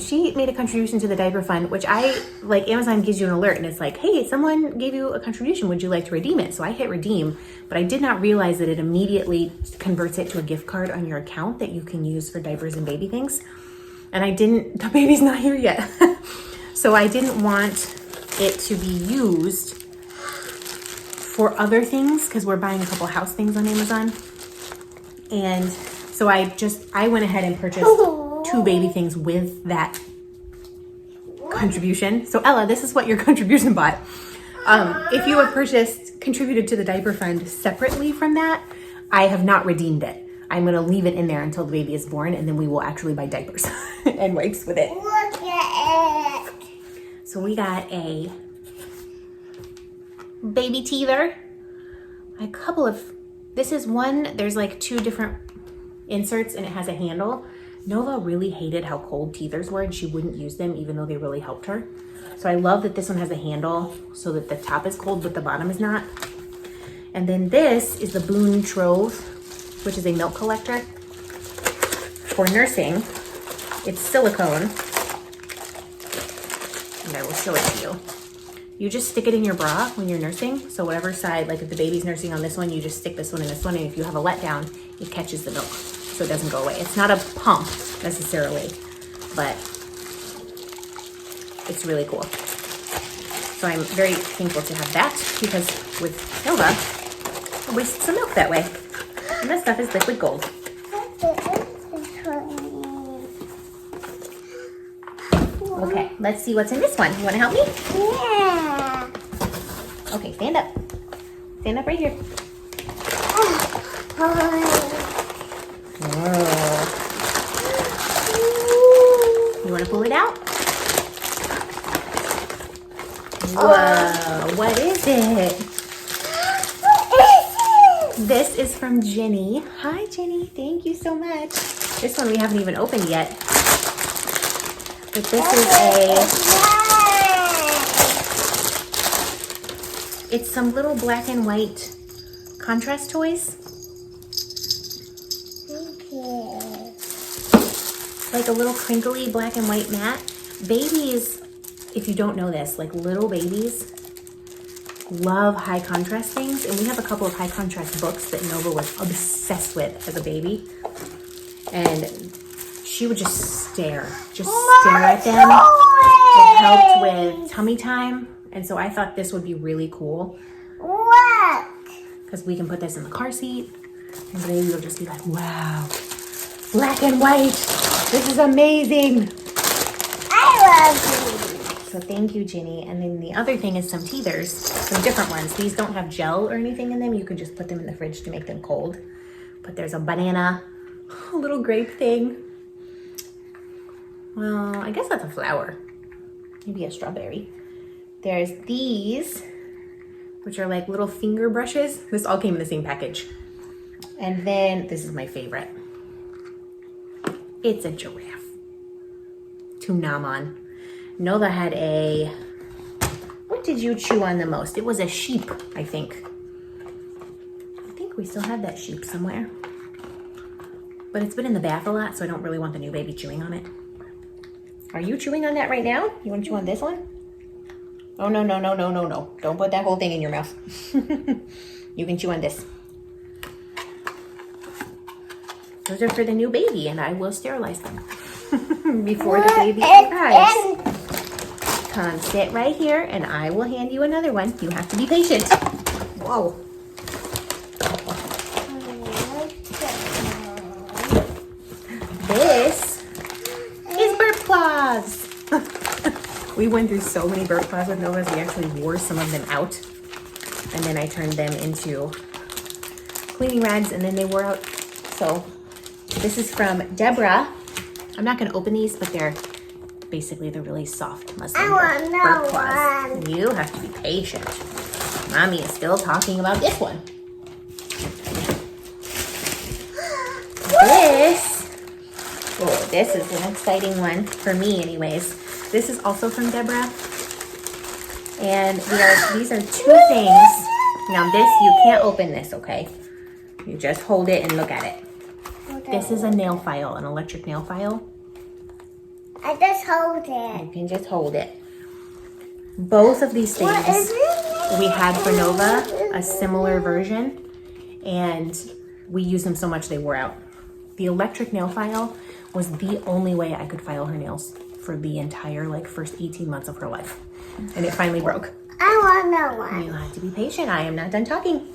She made a contribution to the Diaper Fund, which Amazon gives you an alert and it's like, hey, someone gave you a contribution. Would you like to redeem it? So I hit redeem, but I did not realize that it immediately converts it to a gift card on your account that you can use for diapers and baby things. And the baby's not here yet. So I didn't want it to be used for other things because we're buying a couple house things on Amazon. And so I went ahead and purchased 2 baby things with that contribution. So Ella, this is what your contribution bought. If you have contributed to the Diaper Fund separately from that, I have not redeemed it. I'm gonna leave it in there until the baby is born and then we will actually buy diapers and wipes with it. Look at it. So we got a baby teether, there's like 2 different inserts and it has a handle. Nova really hated how cold teethers were and she wouldn't use them even though they really helped her. So I love that this one has a handle so that the top is cold but the bottom is not. And then this is the Boone Trove, which is a milk collector for nursing. It's silicone. And I will show it to you. You just stick it in your bra when you're nursing. So whatever side, like if the baby's nursing on this one, you just stick this one in this one. And if you have a letdown, it catches the milk. So it doesn't go away. It's not a pump necessarily, but it's really cool. So I'm very thankful to have that because with Nova, I wasted some milk that way. And this stuff is liquid gold. Okay, let's see what's in this one. You want to help me? Yeah. Okay, stand up. Stand up right here. Whoa. You want to pull it out? Whoa, what is it? This is from Jenny. Hi, Jenny. Thank you so much. This one we haven't even opened yet. But this is it's some little black and white contrast toys. Like a little crinkly black and white mat. Babies, if you don't know this, like little babies love high contrast things. And we have a couple of high contrast books that Nova was obsessed with as a baby. And she would just stare at them. It helped with tummy time. And so I thought this would be really cool. What? Because we can put this in the car seat. And the baby will just be like, wow, black and white. This is amazing. I love you. So thank you, Ginny. And then the other thing is some teethers, some different ones. These don't have gel or anything in them. You can just put them in the fridge to make them cold. But there's a banana, a little grape thing. Well, I guess that's a flower. Maybe a strawberry. There's these, which are like little finger brushes. This all came in the same package. And then this is my favorite. It's a giraffe to nom on. Nova had what did you chew on the most? It was a sheep, I think. I think we still have that sheep somewhere. But it's been in the bath a lot, so I don't really want the new baby chewing on it. Are you chewing on that right now? You want to chew on this one? Oh, no, no, no, no, no, no. Don't put that whole thing in your mouth. You can chew on this. Those are for the new baby, and I will sterilize them before the baby arrives. Come sit right here, and I will hand you another one. You have to be patient. Whoa. We went through so many burp claws with Novas, we actually wore some of them out. And then I turned them into cleaning rags and then they wore out. So this is from Deborah. I'm not gonna open these, but they're basically the really soft muslin burp claws. You have to be patient. Mommy is still talking about this one. This is an exciting one for me anyways. This is also from Deborah. And these are two things. Now this, you can't open this, okay? You just hold it and look at it. This is a nail file, an electric nail file. I just hold it. You can just hold it. Both of these things we had for Nova, a similar version, and we used them so much they wore out. The electric nail file was the only way I could file her nails for the entire first 18 months of her life. And it finally broke. I want no one. You have to be patient. I am not done talking.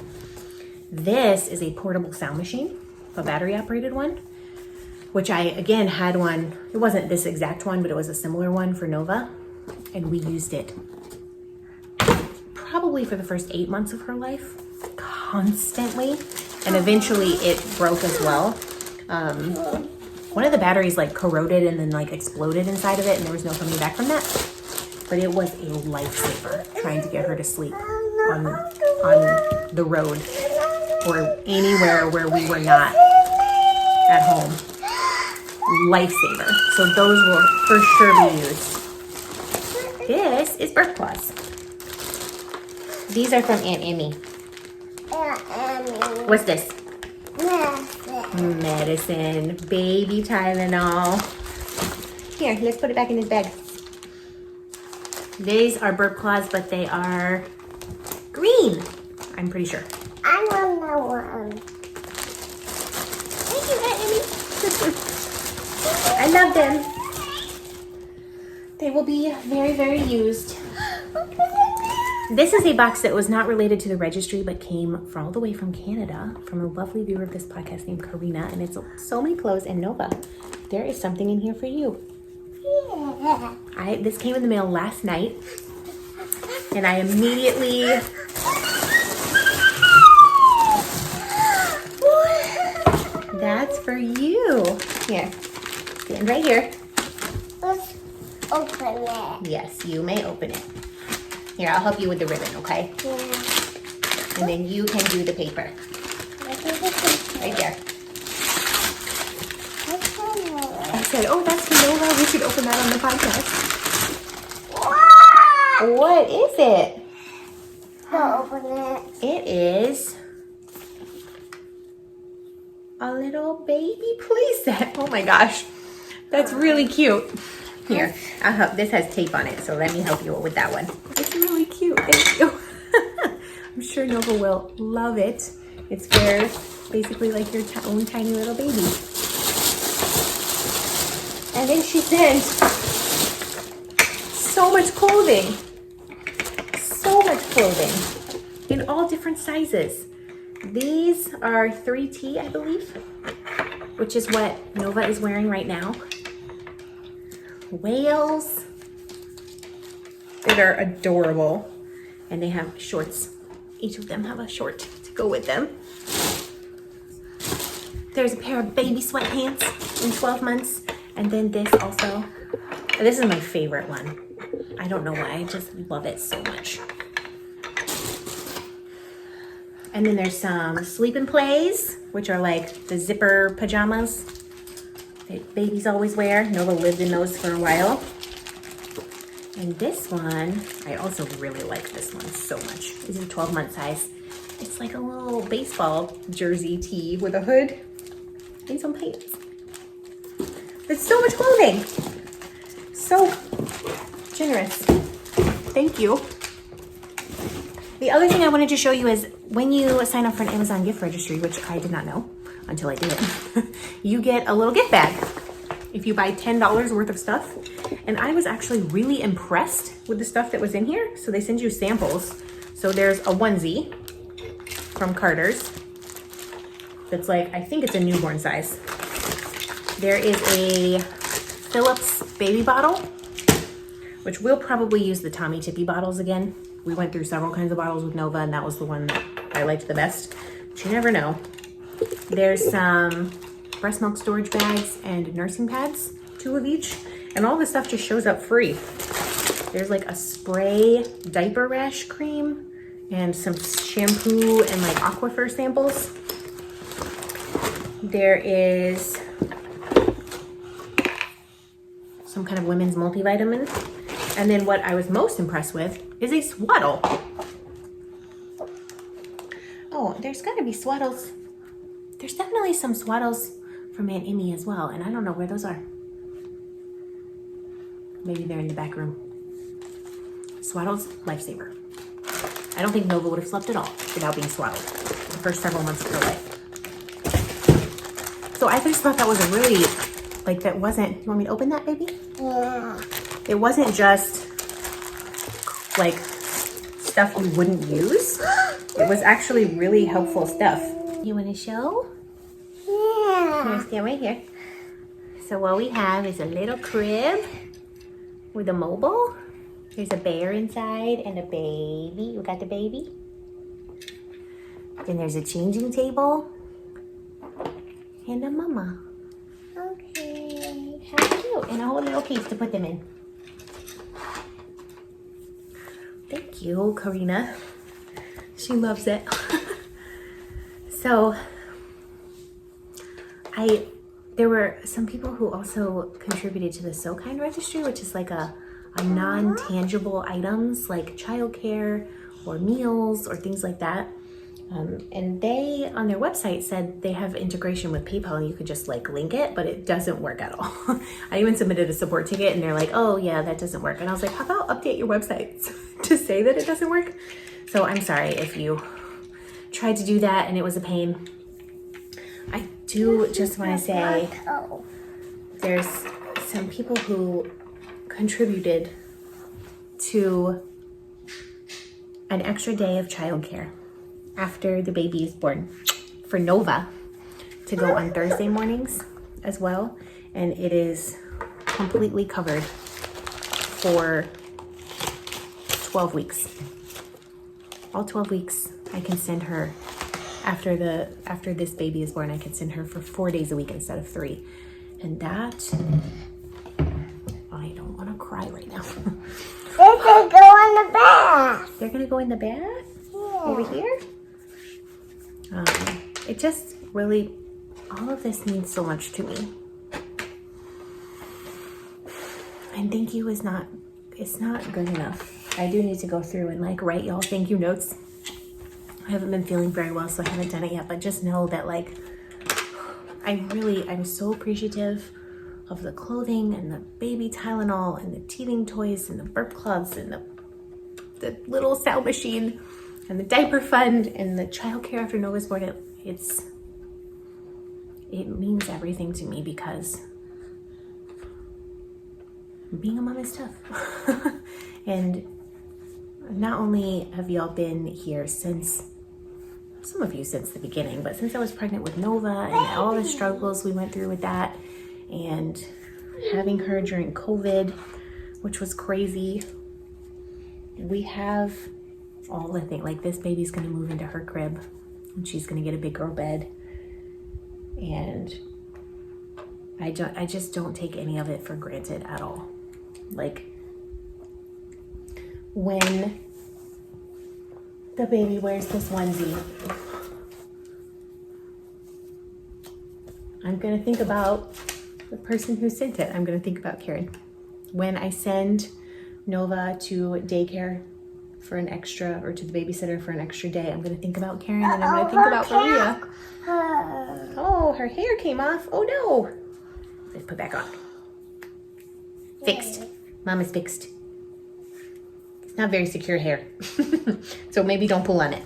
This is a portable sound machine, a battery operated one, which I, again, had one. It wasn't this exact one, but it was a similar one for Nova. And we used it probably for the first 8 months of her life, constantly. And eventually it broke as well. One of the batteries corroded and then exploded inside of it, and there was no coming back from that. But it was a lifesaver trying to get her to sleep on the road or anywhere where we were not at home. Lifesaver. So those will for sure be used. This is burp claws. These are from Aunt Emmy. What's this? Medicine. Baby Tylenol. Here, let's put it back in his bag. These are burp claws, but they are green. I'm pretty sure. I want no one. Thank you, Aunt Emmy. I love them. They will be very, very used. This is a box that was not related to the registry, but came from all the way from Canada, from a lovely viewer of this podcast named Karina, and it's so many clothes. And Nova, there is something in here for you. Yeah. This came in the mail last night, and I immediately that's for you. Here, stand right here. Let's open it. Yes, you may open it. Here, I'll help you with the ribbon, okay? Yeah. And then you can do the paper. Right there. I said, oh, that's for Nova. We should open that on the podcast. What is it? Don't open it. It is a little baby playset. Oh my gosh. That's really cute. Here, I'll help. This has tape on it, so let me help you with that one. It's really cute. Thank you. I'm sure Nova will love it. It's basically like your own tiny little baby. And then she sent so much clothing. So much clothing in all different sizes. These are 3T, I believe, which is what Nova is wearing right now. Whales that are adorable, and they have shorts. Each of them have a short to go with them. There's a pair of baby sweatpants in 12 months, and then this also. This is my favorite one. I don't know why, I just love it so much. And then there's some sleep and plays, which are like the zipper pajamas that babies always wear. Nova lived in those for a while. And this one, I also really like this one so much. This is a 12-month size. It's like a little baseball jersey tee with a hood and some pants. There's so much clothing. So generous. Thank you. The other thing I wanted to show you is when you sign up for an Amazon gift registry, which I did not know until I did it, you get a little gift bag if you buy $10 worth of stuff. And I was actually really impressed with the stuff that was in here. So they send you samples. So there's a onesie from Carter's that's like, I think it's a newborn size. There is a Philips baby bottle which we'll probably use the Tommy Tippy bottles again. We went through several kinds of bottles with Nova, and that was the one that I liked the best, but you never know. There's some breast milk storage bags and nursing pads, 2 of each, and all this stuff just shows up free. There's like a spray diaper rash cream and some shampoo and like Aquifer samples. There is some kind of women's multivitamin. And then what I was most impressed with is a swaddle. Oh, there's gotta be swaddles. There's definitely some swaddles from Aunt Emmy as well, and I don't know where those are. Maybe they're in the back room. Swaddles, lifesaver. I don't think Nova would have slept at all without being swaddled the first several months of her life. So I just thought that was a really, like that wasn't, you want me to open that, baby? Yeah. It wasn't just like stuff you wouldn't use. It was actually really helpful stuff. You want to show? Yeah. Here, stand right here. So what we have is a little crib with a mobile. There's a bear inside and a baby. You got the baby? Then there's a changing table and a mama. Okay. How cute. And a whole little case to put them in. Thank you, Karina. She loves it. So, there were some people who also contributed to the SoKind registry, which is like a non-tangible items like childcare or meals or things like that. And they, on their website, said they have integration with PayPal and you could just like link it, but it doesn't work at all. I even submitted a support ticket and they're like, oh yeah, that doesn't work. And I was like, how about update your website to say that it doesn't work? So I'm sorry if you tried to do that and it was a pain. I do just want to say there's some people who contributed to an extra day of childcare after the baby is born for Nova to go on Thursday mornings as well. And it is completely covered for 12 weeks. All 12 weeks I can send her after this baby is born. I can send her for 4 days a week instead of 3. And that, I don't want to cry right now. They can go in the bath. They're gonna go in the bath? Yeah. Over here? It just really, all of this means so much to me. And thank you is not, it's not good enough. I do need to go through and like write y'all thank you notes. I haven't been feeling very well, so I haven't done it yet, but just know that like, I'm so appreciative of the clothing and the baby Tylenol and the teething toys and the burp cloths and the little sound machine and the diaper fund and the childcare after Nova's born. It means everything to me because being a mom is tough. And not only have y'all been here since, some of you since the beginning, but since I was pregnant with Nova and all the struggles we went through with that and having her during COVID, which was crazy. We have all the things, like this baby's gonna move into her crib and she's gonna get a big girl bed. And I just don't take any of it for granted at all. Like when the baby wears this onesie, I'm gonna think about the person who sent it. I'm gonna think about Karen. When I send Nova to daycare for an extra, or to the babysitter for an extra day, I'm gonna think about Karen and I'm gonna think about Maria. Oh, her hair came off. Oh no. Let's put back on. Fixed. Mom is fixed. It's not very secure hair. So maybe don't pull on it.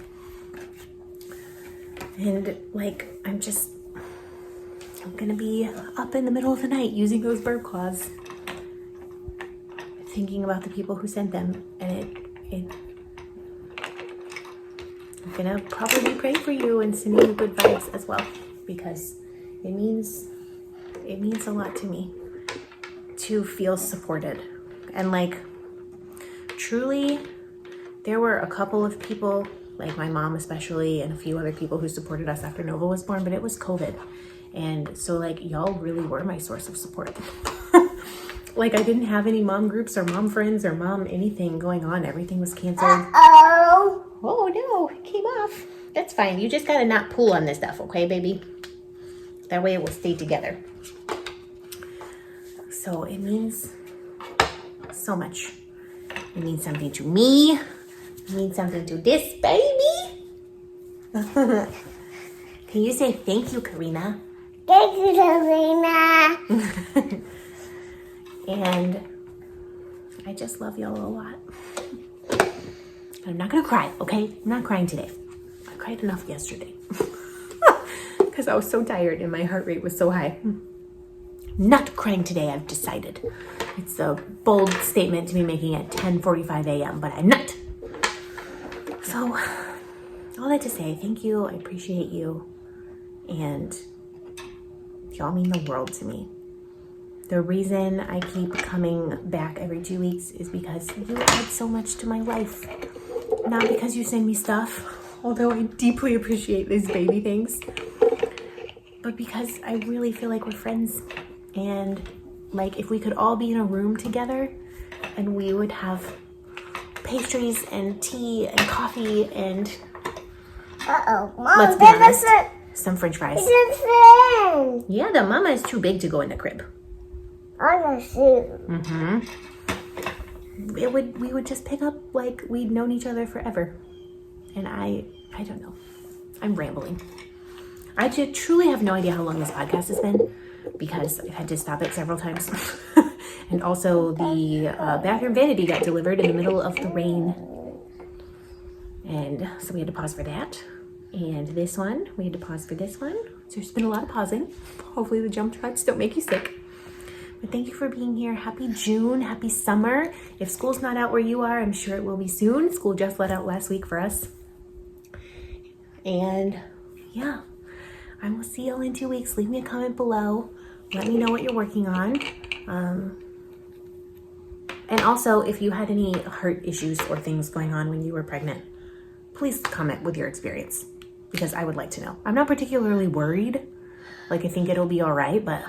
And like, I'm gonna be up in the middle of the night using those burp cloths, thinking about the people who sent them, and I'm gonna probably pray for you and send you good vibes as well, because it means a lot to me to feel supported. And like, truly, there were a couple of people, like my mom especially, and a few other people who supported us after Nova was born, but it was COVID. And so like y'all really were my source of support. Like I didn't have any mom groups or mom friends or mom anything going on. Everything was canceled. Oh no, it came off. That's fine. You just gotta not pull on this stuff, okay, baby? That way it will stay together. So it means so much. It means something to me. It means something to this baby. Can you say thank you, Karina? Thank you, Karina. And I just love y'all a lot. I'm not gonna cry, okay? I'm not crying today. I cried enough yesterday. Because I was so tired and my heart rate was so high. Not crying today, I've decided. It's a bold statement to be making at 10:45 a.m., but I'm not. So, all that to say, thank you, I appreciate you, and y'all mean the world to me. The reason I keep coming back every 2 weeks is because you add so much to my life. Not because you send me stuff, although I deeply appreciate these baby things, but because I really feel like we're friends. And like if we could all be in a room together and we would have pastries and tea and coffee and Mom, let's be honest, some french fries. it's a friend. Yeah, the mama is too big to go in the crib. On the shoe. We would just pick up like we'd known each other forever. And I don't know. I'm rambling. I truly have no idea how long this podcast has been because I've had to stop it several times. And also the bathroom vanity got delivered in the middle of the rain. And so we had to pause for that. And this one, we had to pause for this one. So there's been a lot of pausing. Hopefully the jump cuts don't make you sick. But thank you for being here. Happy June, happy summer. If school's not out where you are, I'm sure it will be soon. School just let out last week for us. And yeah, I will see y'all in 2 weeks. Leave me a comment below. Let me know what you're working on. And also, if you had any heart issues or things going on when you were pregnant, please comment with your experience because I would like to know. I'm not particularly worried. Like, I think it'll be all right, but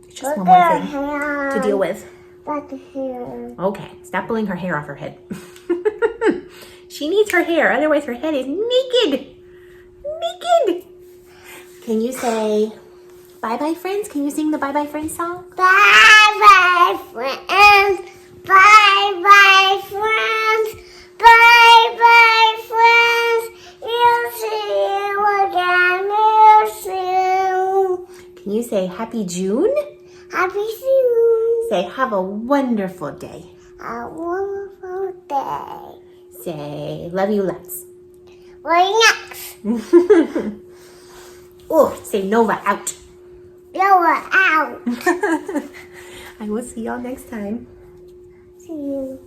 it's just one more thing to deal with. Okay, stop pulling her hair off her head. She needs her hair, otherwise her head is naked. Naked. Can you say bye-bye, friends? Can you sing the bye-bye, friends song? Bye-bye, friends. Bye-bye, friends. Bye-bye, friends. You'll see you again real soon. Can you say happy June? Happy June. Say have a wonderful day. A wonderful day. Say love you lots. What's next? Oh, say Nova out. You're out. I will see y'all next time. See you.